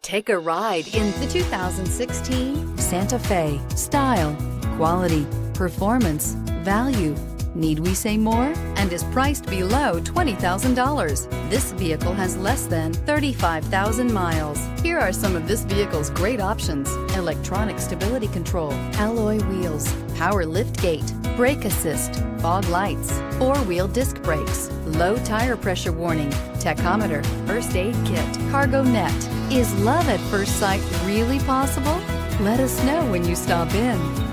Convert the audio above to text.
Take a ride in the 2016 Santa Fe. Style, quality, performance, value. Need we say more? And is priced below $20,000. This vehicle has less than 35,000 miles. Here are some of this vehicle's great options: electronic stability control, alloy wheels, power lift gate, brake assist, fog lights, four-wheel disc brakes, low tire pressure warning, tachometer, first aid kit, cargo net. Is love at first sight really possible? Let us know when you stop in.